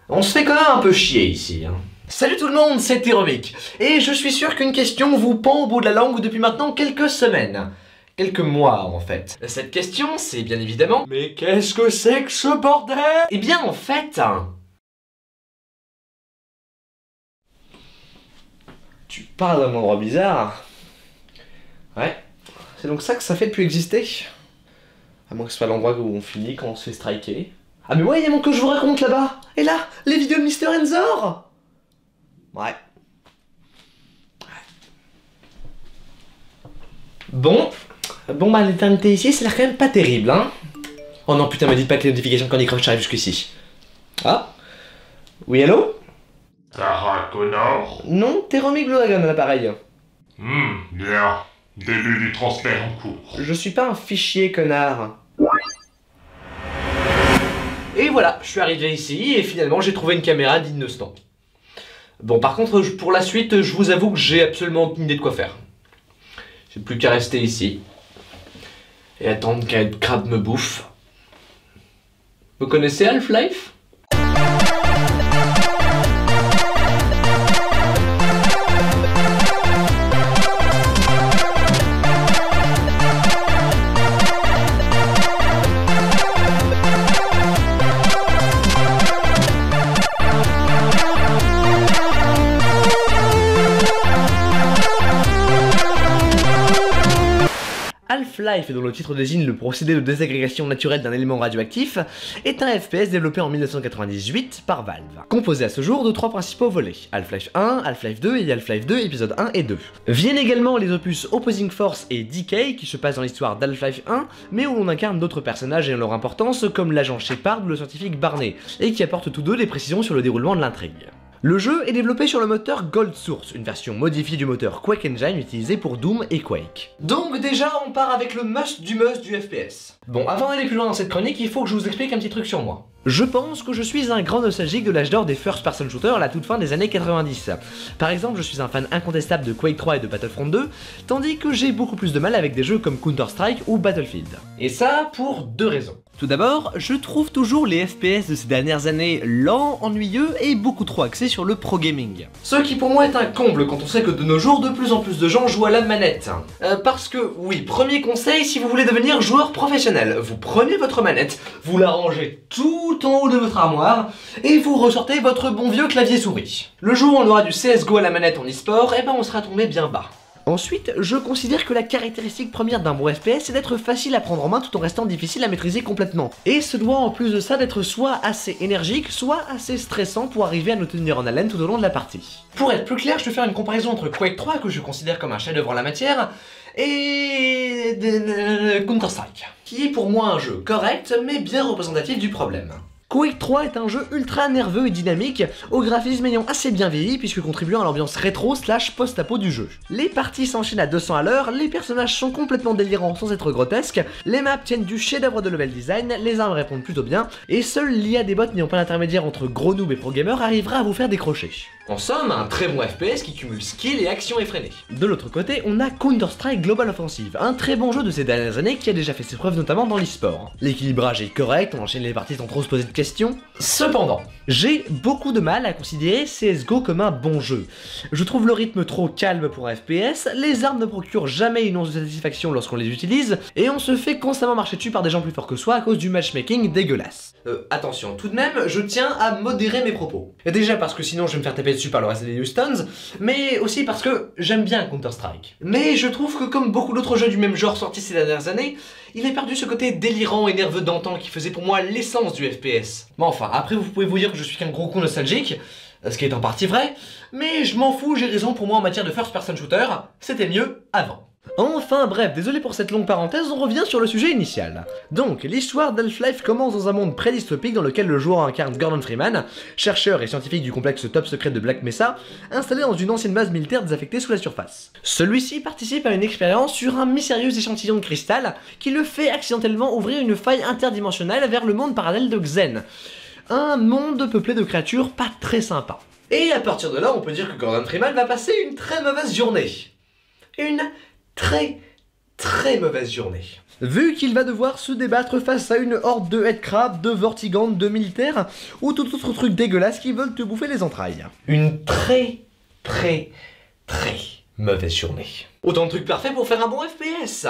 On se fait quand même un peu chier ici, hein. Salut tout le monde, c'est Théromique, et je suis sûr qu'une question vous pend au bout de la langue depuis maintenant quelques semaines. Quelques mois en fait. Cette question, c'est bien évidemment... Mais qu'est-ce que c'est que ce bordel? Eh bien en fait... Tu parles d'un endroit bizarre. Ouais. C'est donc ça que ça fait depuis exister. À moins que ce soit l'endroit où on finit quand on se fait striker. Ah mais ouais, il y a mon que je vous raconte là-bas. Et là, les vidéos de Mr. Enzor. Ouais. Bon bah l'éternité ici, ça a l'air quand même pas terrible, hein. Oh non putain, me dites pas que les notifications Candy Crush arrivent jusqu'ici. Ah. Oui, allô? Sarah Connor? Non, Théromique Blue Dragon à l'appareil. Bien. Début du transfert en cours. Je suis pas un fichier, connard. Et voilà, je suis arrivé ici et finalement j'ai trouvé une caméra digne de ce nom. Bon, par contre, pour la suite, je vous avoue que j'ai absolument aucune idée de quoi faire. J'ai plus qu'à rester ici et attendre qu'un crabe me bouffe. Vous connaissez Half-Life ? Half-Life, dont le titre désigne le procédé de désagrégation naturelle d'un élément radioactif, est un FPS développé en 1998 par Valve, composé à ce jour de 3 principaux volets, Half-Life 1, Half-Life 2 et Half-Life 2 épisodes 1 et 2. Viennent également les opus Opposing Force et Decay, qui se passent dans l'histoire d'Half-Life 1, mais où l'on incarne d'autres personnages ayant leur importance, comme l'agent Shepard ou le scientifique Barney, et qui apportent tous deux des précisions sur le déroulement de l'intrigue. Le jeu est développé sur le moteur Gold Source, une version modifiée du moteur Quake Engine utilisé pour Doom et Quake. Donc déjà, on part avec le must du FPS. Bon, avant d'aller plus loin dans cette chronique, il faut que je vous explique un petit truc sur moi. Je pense que je suis un grand nostalgique de l'âge d'or des first-person shooters à la toute fin des années 90. Par exemple, je suis un fan incontestable de Quake 3 et de Battlefront 2, tandis que j'ai beaucoup plus de mal avec des jeux comme Counter-Strike ou Battlefield. Et ça, pour deux raisons. Tout d'abord, je trouve toujours les FPS de ces dernières années lents, ennuyeux et beaucoup trop axés sur le pro-gaming. Ce qui pour moi est un comble quand on sait que de nos jours, de plus en plus de gens jouent à la manette. Parce que, oui, premier conseil, si vous voulez devenir joueur professionnel, vous prenez votre manette, vous la rangez tout en haut de votre armoire, et vous ressortez votre bon vieux clavier souris. Le jour où on aura du CSGO à la manette en e-sport, eh ben on sera tombé bien bas. Ensuite, je considère que la caractéristique première d'un bon FPS, c'est d'être facile à prendre en main tout en restant difficile à maîtriser complètement. Et ce doit en plus de ça d'être soit assez énergique, soit assez stressant pour arriver à nous tenir en haleine tout au long de la partie. Pour être plus clair, je vais faire une comparaison entre Quake 3, que je considère comme un chef-d'œuvre en la matière, et Counter-Strike, qui est pour moi un jeu correct, mais bien représentatif du problème. Quake 3 est un jeu ultra nerveux et dynamique, au graphisme ayant assez bien vieilli puisque contribuant à l'ambiance rétro / post-apo du jeu. Les parties s'enchaînent à 200 à l'heure, les personnages sont complètement délirants sans être grotesques, les maps tiennent du chef-d'œuvre de level design, les armes répondent plutôt bien, et seul l'IA des bots n'ayant pas l'intermédiaire entre gros noobs et pro gamers arrivera à vous faire décrocher. En somme, un très bon FPS qui cumule skill et action effrénée. De l'autre côté, on a Counter-Strike Global Offensive, un très bon jeu de ces dernières années qui a déjà fait ses preuves notamment dans l'e-sport. L'équilibrage est correct, on enchaîne les parties sans trop se poser de questions. Cependant, j'ai beaucoup de mal à considérer CSGO comme un bon jeu. Je trouve le rythme trop calme pour un FPS, les armes ne procurent jamais une once de satisfaction lorsqu'on les utilise, et on se fait constamment marcher dessus par des gens plus forts que soi à cause du matchmaking dégueulasse. Attention, tout de même, je tiens à modérer mes propos. Et déjà parce que sinon je vais me faire taper dessus par le reste des Houstons, mais aussi parce que j'aime bien Counter-Strike. Mais je trouve que comme beaucoup d'autres jeux du même genre sortis ces dernières années, il a perdu ce côté délirant et nerveux d'antan qui faisait pour moi l'essence du FPS. Bon enfin, après vous pouvez vous dire que je suis qu'un gros con nostalgique, ce qui est en partie vrai, mais je m'en fous, j'ai raison, pour moi en matière de first person shooter, c'était mieux avant. Enfin bref, désolé pour cette longue parenthèse, on revient sur le sujet initial. Donc, l'histoire d'Half-Life commence dans un monde prédystopique dans lequel le joueur incarne Gordon Freeman, chercheur et scientifique du complexe top secret de Black Mesa, installé dans une ancienne base militaire désaffectée sous la surface. Celui-ci participe à une expérience sur un mystérieux échantillon de cristal qui le fait accidentellement ouvrir une faille interdimensionnelle vers le monde parallèle de Xen. Un monde peuplé de créatures pas très sympas. Et à partir de là, on peut dire que Gordon Freeman va passer une très mauvaise journée. Une très mauvaise journée. vu qu'il va devoir se débattre face à une horde de headcrabs, de vortigantes, de militaires, ou tout autre truc dégueulasse qui veulent te bouffer les entrailles. Une très mauvaise journée. Autant de trucs parfaits pour faire un bon FPS.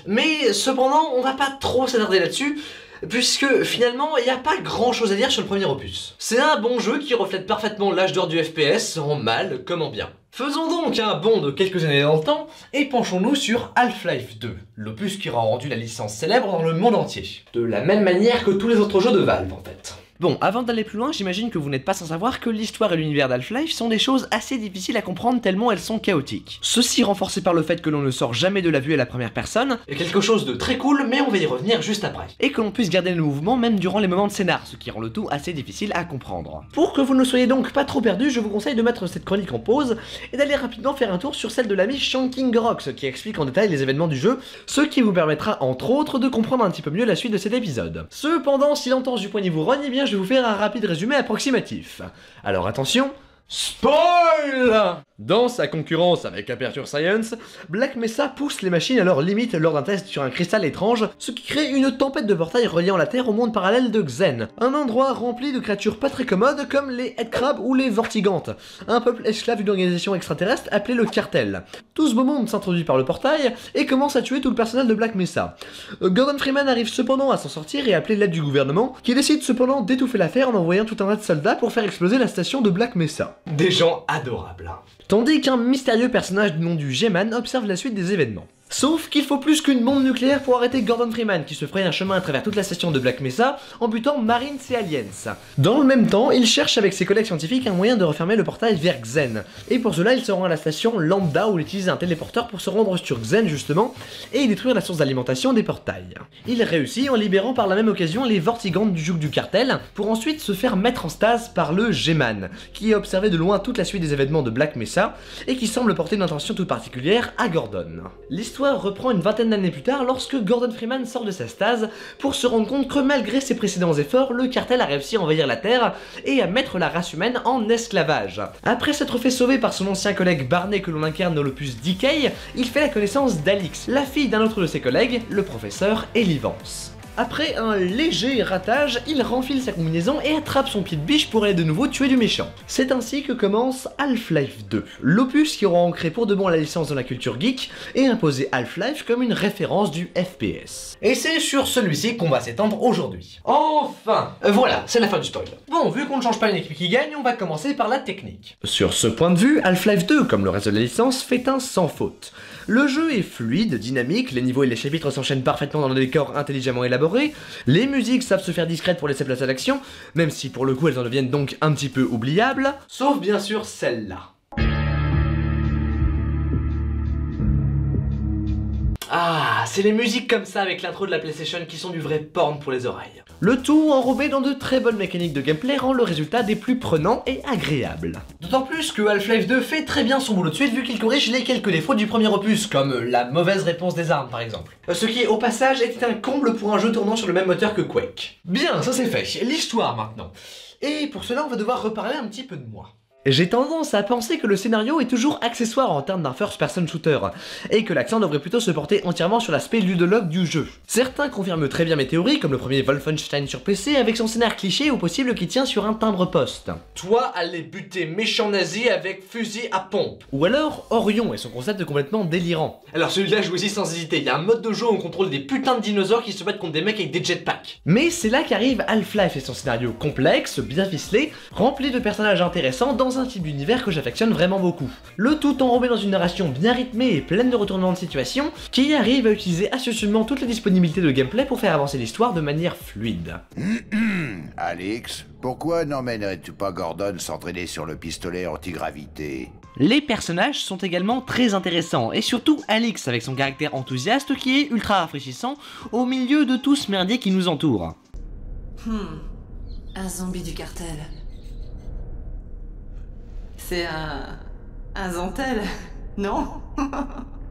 Mais cependant, on va pas trop s'attarder là-dessus, puisque finalement, il n'y a pas grand chose à dire sur le premier opus. C'est un bon jeu qui reflète parfaitement l'âge d'or du FPS, en mal comme en bien. Faisons donc un bond de quelques années dans le temps, et penchons-nous sur Half-Life 2, l'opus qui aura rendu la licence célèbre dans le monde entier. De la même manière que tous les autres jeux de Valve, en fait. Bon, avant d'aller plus loin, j'imagine que vous n'êtes pas sans savoir que l'histoire et l'univers d'Half-Life sont des choses assez difficiles à comprendre tellement elles sont chaotiques. Ceci renforcé par le fait que l'on ne sort jamais de la vue à la première personne, est quelque chose de très cool, mais on va y revenir juste après. Et que l'on puisse garder le mouvement même durant les moments de scénar, ce qui rend le tout assez difficile à comprendre. Pour que vous ne soyez donc pas trop perdus, je vous conseille de mettre cette chronique en pause et d'aller rapidement faire un tour sur celle de l'ami Shanking Rocks, qui explique en détail les événements du jeu, ce qui vous permettra entre autres de comprendre un petit peu mieux la suite de cet épisode. Cependant, si l'entente du poignet vous rogne, eh bien je vais vous faire un rapide résumé approximatif. Alors attention, spoil! Dans sa concurrence avec Aperture Science, Black Mesa pousse les machines à leur limite lors d'un test sur un cristal étrange, ce qui crée une tempête de portails reliant la Terre au monde parallèle de Xen, un endroit rempli de créatures pas très commodes comme les headcrabs ou les vortigantes, un peuple esclave d'une organisation extraterrestre appelée le Cartel. Tout ce beau monde s'introduit par le portail et commence à tuer tout le personnel de Black Mesa. Gordon Freeman arrive cependant à s'en sortir et à appeler l'aide du gouvernement, qui décide cependant d'étouffer l'affaire en envoyant tout un tas de soldats pour faire exploser la station de Black Mesa. Des gens adorables. Tandis qu'un mystérieux personnage du nom du G-Man observe la suite des événements. Sauf qu'il faut plus qu'une bombe nucléaire pour arrêter Gordon Freeman, qui se fraye un chemin à travers toute la station de Black Mesa en butant Marines et Aliens. Dans le même temps, il cherche avec ses collègues scientifiques un moyen de refermer le portail vers Xen. Et pour cela, il se rend à la station Lambda où il utilise un téléporteur pour se rendre sur Xen justement, et détruire la source d'alimentation des portails. Il réussit en libérant par la même occasion les vortigantes du joug du cartel, pour ensuite se faire mettre en stase par le G-Man, qui a observé de loin toute la suite des événements de Black Mesa, et qui semble porter une attention toute particulière à Gordon. L'histoire reprend une vingtaine d'années plus tard lorsque Gordon Freeman sort de sa stase pour se rendre compte que malgré ses précédents efforts, le cartel a réussi à envahir la Terre et à mettre la race humaine en esclavage. Après s'être fait sauver par son ancien collègue Barney que l'on incarne dans l'opus Decay, il fait la connaissance d'Alix, la fille d'un autre de ses collègues, le professeur Eli Vance. Après un léger ratage, il renfile sa combinaison et attrape son pied de biche pour aller de nouveau tuer du méchant. C'est ainsi que commence Half-Life 2, l'opus qui aura ancré pour de bon la licence dans la culture geek et imposé Half-Life comme une référence du FPS. Et c'est sur celui-ci qu'on va s'étendre aujourd'hui. Enfin, voilà, c'est la fin du spoil. Bon, vu qu'on ne change pas une équipe qui gagne, on va commencer par la technique. Sur ce point de vue, Half-Life 2, comme le reste de la licence, fait un sans faute. Le jeu est fluide, dynamique, les niveaux et les chapitres s'enchaînent parfaitement dans des décors intelligemment élaborés, les musiques savent se faire discrètes pour laisser place à l'action, même si pour le coup elles en deviennent donc un petit peu oubliables, sauf bien sûr celle-là. Ah, c'est les musiques comme ça avec l'intro de la PlayStation qui sont du vrai porn pour les oreilles. Le tout enrobé dans de très bonnes mécaniques de gameplay rend le résultat des plus prenants et agréables. D'autant plus que Half-Life 2 fait très bien son boulot de suite vu qu'il corrige les quelques défauts du premier opus, comme la mauvaise réponse des armes par exemple. Ce qui au passage était un comble pour un jeu tournant sur le même moteur que Quake. Bien, ça c'est fait, l'histoire maintenant. Et pour cela on va devoir reparler un petit peu de moi. J'ai tendance à penser que le scénario est toujours accessoire en termes d'un first-person shooter, et que l'accent devrait plutôt se porter entièrement sur l'aspect ludologue du jeu. Certains confirment très bien mes théories, comme le premier Wolfenstein sur PC, avec son scénar cliché au possible qui tient sur un timbre-poste. Toi, allez buter méchant nazi avec fusil à pompe. Ou alors Orion et son concept complètement délirant. Alors celui-là, jouez-y sans hésiter, il y a un mode de jeu où on contrôle des putains de dinosaures qui se battent contre des mecs avec des jetpacks. Mais c'est là qu'arrive Half-Life et son scénario complexe, bien ficelé, rempli de personnages intéressants dans un type d'univers que j'affectionne vraiment beaucoup. Le tout enrobé dans une narration bien rythmée et pleine de retournements de situation, qui arrive à utiliser astucieusement toutes les disponibilités de gameplay pour faire avancer l'histoire de manière fluide. Alex, pourquoi n'emmènerais-tu pas Gordon s'entraîner sur le pistolet antigravité? Les personnages sont également très intéressants, et surtout Alex avec son caractère enthousiaste qui est ultra rafraîchissant au milieu de tout ce merdier qui nous entoure. Un zombie du cartel. C'est un Zantel, non?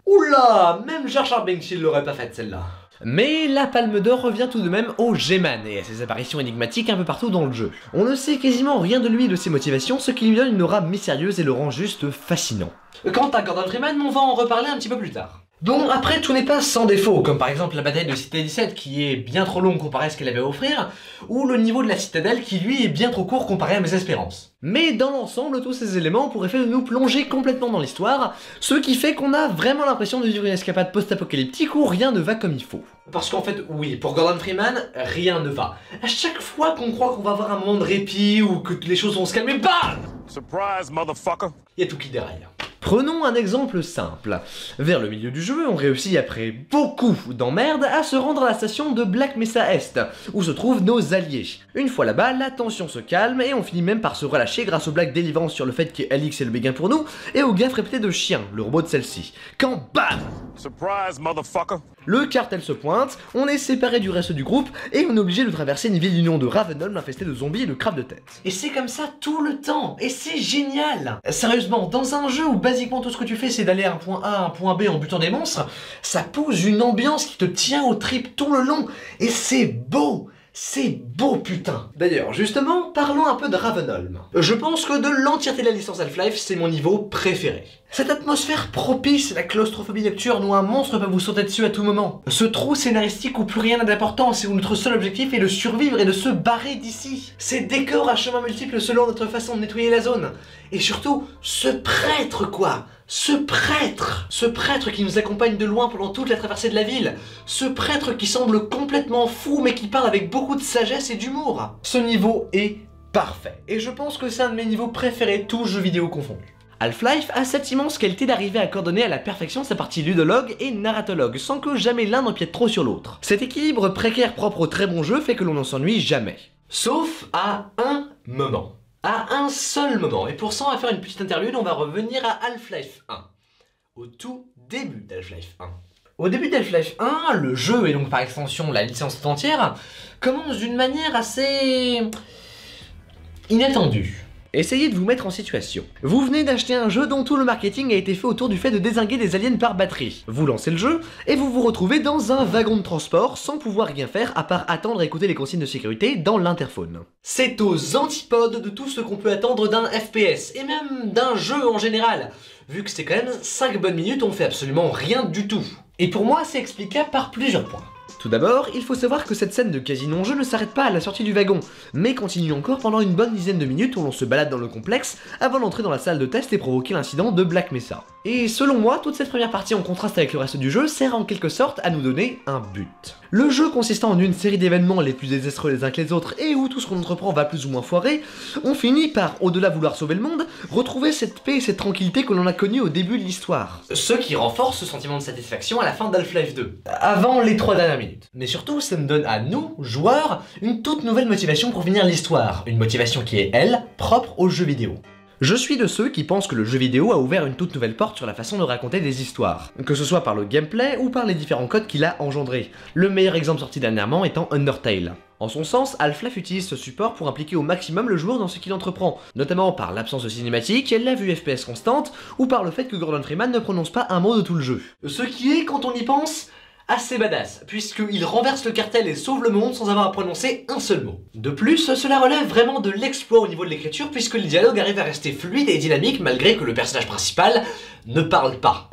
Oula, même Jar Jar Binks il l'aurait pas faite celle-là. Mais la palme d'or revient tout de même au G-Man et à ses apparitions énigmatiques un peu partout dans le jeu. On ne sait quasiment rien de lui et de ses motivations, ce qui lui donne une aura mystérieuse et le rend juste fascinant. Quant à Gordon Freeman, on va en reparler un petit peu plus tard. Bon, après, tout n'est pas sans défaut, comme par exemple la bataille de Cité 17 qui est bien trop longue comparée à ce qu'elle avait à offrir, ou le niveau de la citadelle qui lui est bien trop court comparé à mes espérances. Mais dans l'ensemble, tous ces éléments ont pour effet de nous plonger complètement dans l'histoire, ce qui fait qu'on a vraiment l'impression de vivre une escapade post-apocalyptique où rien ne va comme il faut. Parce qu'en fait, oui, pour Gordon Freeman, rien ne va. À chaque fois qu'on croit qu'on va avoir un moment de répit ou que les choses vont se calmer, BAM! Surprise, motherfucker! Il y a tout qui déraille. Prenons un exemple simple. Vers le milieu du jeu, on réussit après beaucoup d'emmerdes à se rendre à la station de Black Mesa Est, où se trouvent nos alliés. Une fois là-bas, la tension se calme et on finit même par se relâcher grâce aux blagues délivantes sur le fait qu'Alix est le béguin pour nous, et aux gaffes répétées de Chien, le robot de celle-ci. Quand BAM! Surprise, motherfucker! Le cartel se pointe, on est séparé du reste du groupe, et on est obligé de traverser une ville du nom de Ravenholm infestée de zombies et de crabes de tête. Et c'est comme ça tout le temps, et c'est génial! Sérieusement, dans un jeu où basiquement tout ce que tu fais c'est d'aller à un point A à un point B en butant des monstres, ça pose une ambiance qui te tient aux tripes tout le long, et c'est beau! C'est beau putain. D'ailleurs, justement, parlons un peu de Ravenholm. Je pense que de l'entièreté de la licence Half-Life, c'est mon niveau préféré. Cette atmosphère propice à la claustrophobie nocturne où un monstre peut vous sauter dessus à tout moment. Ce trou scénaristique où plus rien n'a d'importance et où notre seul objectif est de survivre et de se barrer d'ici. Ces décors à chemins multiples selon notre façon de nettoyer la zone. Et surtout, ce prêtre quoi. Ce prêtre qui nous accompagne de loin pendant toute la traversée de la ville, ce prêtre qui semble complètement fou mais qui parle avec beaucoup de sagesse et d'humour. Ce niveau est parfait, et je pense que c'est un de mes niveaux préférés, tous jeux vidéo confondus. Half-Life a cette immense qualité d'arriver à coordonner à la perfection sa partie ludologue et narratologue, sans que jamais l'un n'empiète trop sur l'autre. Cet équilibre précaire propre au très bon jeu fait que l'on n'en s'ennuie jamais. Sauf à un moment. À un seul moment, et pour ça on va faire une petite interlude, on va revenir à Half-Life 1. Au tout début d'Half-Life 1. Au début d'Half-Life 1, le jeu, et donc par extension la licence tout entière, commence d'une manière assez inattendue. Essayez de vous mettre en situation. Vous venez d'acheter un jeu dont tout le marketing a été fait autour du fait de dézinguer des aliens par batterie. Vous lancez le jeu, et vous vous retrouvez dans un wagon de transport sans pouvoir rien faire à part attendre et écouter les consignes de sécurité dans l'interphone. C'est aux antipodes de tout ce qu'on peut attendre d'un FPS, et même d'un jeu en général, vu que c'est quand même 5 bonnes minutes où on fait absolument rien du tout. Et pour moi, c'est explicable par plusieurs points. Tout d'abord, il faut savoir que cette scène de quasi-non-jeu ne s'arrête pas à la sortie du wagon, mais continue encore pendant une bonne dizaine de minutes où l'on se balade dans le complexe avant d'entrer dans la salle de test et provoquer l'incident de Black Mesa. Et selon moi, toute cette première partie en contraste avec le reste du jeu sert en quelque sorte à nous donner un but. Le jeu consistant en une série d'événements les plus désastreux les uns que les autres et où tout ce qu'on entreprend va plus ou moins foirer, on finit par, au-delà de vouloir sauver le monde, retrouver cette paix et cette tranquillité que l'on a connue au début de l'histoire. Ce qui renforce ce sentiment de satisfaction à la fin d'Half-Life 2, avant les 3 dernières minutes. Mais surtout, ça nous donne à nous, joueurs, une toute nouvelle motivation pour finir l'histoire. Une motivation qui est, elle, propre au jeu vidéo. Je suis de ceux qui pensent que le jeu vidéo a ouvert une toute nouvelle porte sur la façon de raconter des histoires, que ce soit par le gameplay ou par les différents codes qu'il a engendrés, le meilleur exemple sorti dernièrement étant Undertale. En son sens, Half-Life utilise ce support pour impliquer au maximum le joueur dans ce qu'il entreprend, notamment par l'absence de cinématique, la vue FPS constante, ou par le fait que Gordon Freeman ne prononce pas un mot de tout le jeu. Ce qui est, quand on y pense, assez badass, puisqu'il renverse le cartel et sauve le monde sans avoir à prononcer un seul mot. De plus, cela relève vraiment de l'exploit au niveau de l'écriture, puisque le dialogue arrive à rester fluide et dynamique malgré que le personnage principal ne parle pas.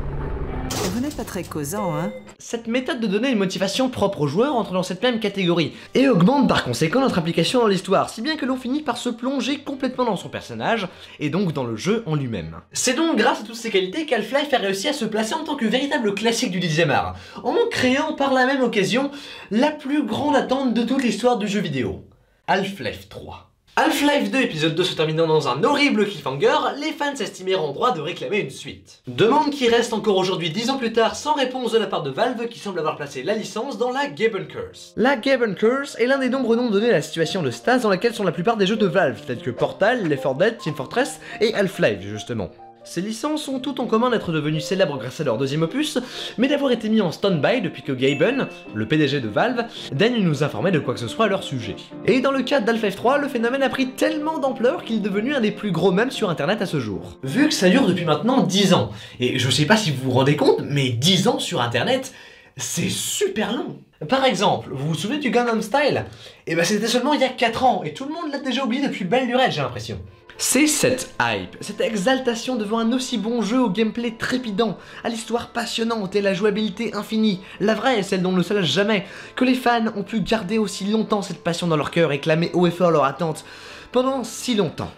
Vous n'êtes pas très causant, hein? Cette méthode de donner une motivation propre aux joueurs entre dans cette même catégorie, et augmente par conséquent notre implication dans l'histoire, si bien que l'on finit par se plonger complètement dans son personnage, et donc dans le jeu en lui-même. C'est donc grâce à toutes ces qualités qu'Half-Life a réussi à se placer en tant que véritable classique du 10e art, en créant par la même occasion la plus grande attente de toute l'histoire du jeu vidéo. Half-Life 3. Half-Life 2 épisode 2 se terminant dans un horrible cliffhanger, les fans s'estimèrent en droit de réclamer une suite. Demande qui reste encore aujourd'hui 10 ans plus tard sans réponse de la part de Valve qui semble avoir placé la licence dans la Gaben Curse. La Gaben Curse est l'un des nombreux noms donnés à la situation de Stas dans laquelle sont la plupart des jeux de Valve, tels que Portal, Left 4 Dead, Team Fortress et Half-Life justement. Ces licences ont toutes en commun d'être devenues célèbres grâce à leur deuxième opus, mais d'avoir été mis en stand-by depuis que Gaben, le PDG de Valve, daigne nous informer de quoi que ce soit à leur sujet. Et dans le cas d'Half-Life 3, le phénomène a pris tellement d'ampleur qu'il est devenu un des plus gros mèmes sur internet à ce jour. Vu que ça dure depuis maintenant 10 ans, et je sais pas si vous vous rendez compte, mais 10 ans sur internet, c'est super long. Par exemple, vous vous souvenez du Gangnam Style? Eh ben c'était seulement il y a 4 ans, et tout le monde l'a déjà oublié depuis belle lurette, j'ai l'impression. C'est cette hype, cette exaltation devant un aussi bon jeu au gameplay trépidant, à l'histoire passionnante et la jouabilité infinie, la vraie, celle dont on ne se lâche jamais, que les fans ont pu garder aussi longtemps cette passion dans leur cœur et clamer haut et fort leur attente pendant si longtemps.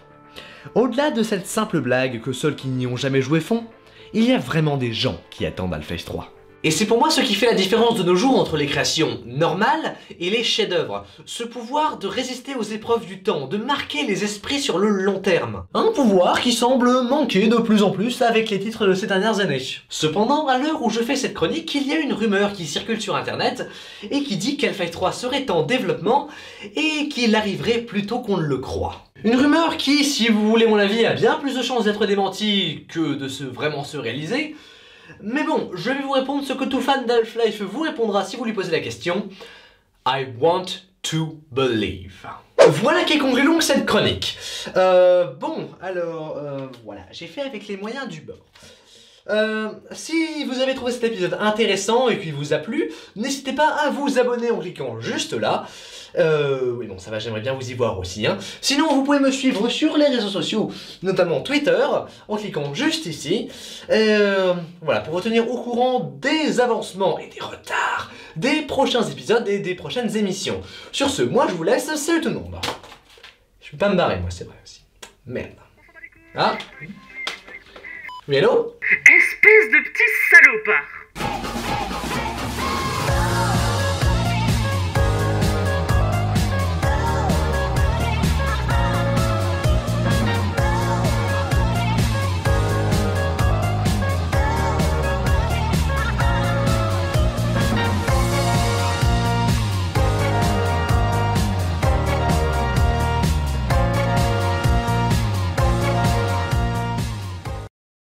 Au-delà de cette simple blague que seuls qui n'y ont jamais joué font, il y a vraiment des gens qui attendent Half-Life 3. Et c'est pour moi ce qui fait la différence de nos jours entre les créations normales et les chefs-d'œuvre. Ce pouvoir de résister aux épreuves du temps, de marquer les esprits sur le long terme. Un pouvoir qui semble manquer de plus en plus avec les titres de ces dernières années. Cependant, à l'heure où je fais cette chronique, il y a une rumeur qui circule sur internet et qui dit qu'Half-Life 3 serait en développement et qu'il arriverait plus tôt qu'on ne le croit. Une rumeur qui, si vous voulez mon avis, a bien plus de chances d'être démentie que de vraiment se réaliser. Mais bon, je vais vous répondre ce que tout fan d'Half-Life vous répondra si vous lui posez la question. I want to believe. Voilà qui conclut donc cette chronique. Voilà, j'ai fait avec les moyens du bord. Si vous avez trouvé cet épisode intéressant et qu'il vous a plu, n'hésitez pas à vous abonner en cliquant juste là. Oui bon ça va, j'aimerais bien vous y voir aussi hein. Sinon vous pouvez me suivre sur les réseaux sociaux, notamment Twitter, en cliquant juste ici. Voilà, pour vous tenir au courant des avancements et des retards des prochains épisodes et des prochaines émissions. Sur ce, moi je vous laisse, salut tout le monde. Je vais pas me barrer moi, c'est vrai aussi. Merde. Ah. Oui, allô? Espèce de petit salopard!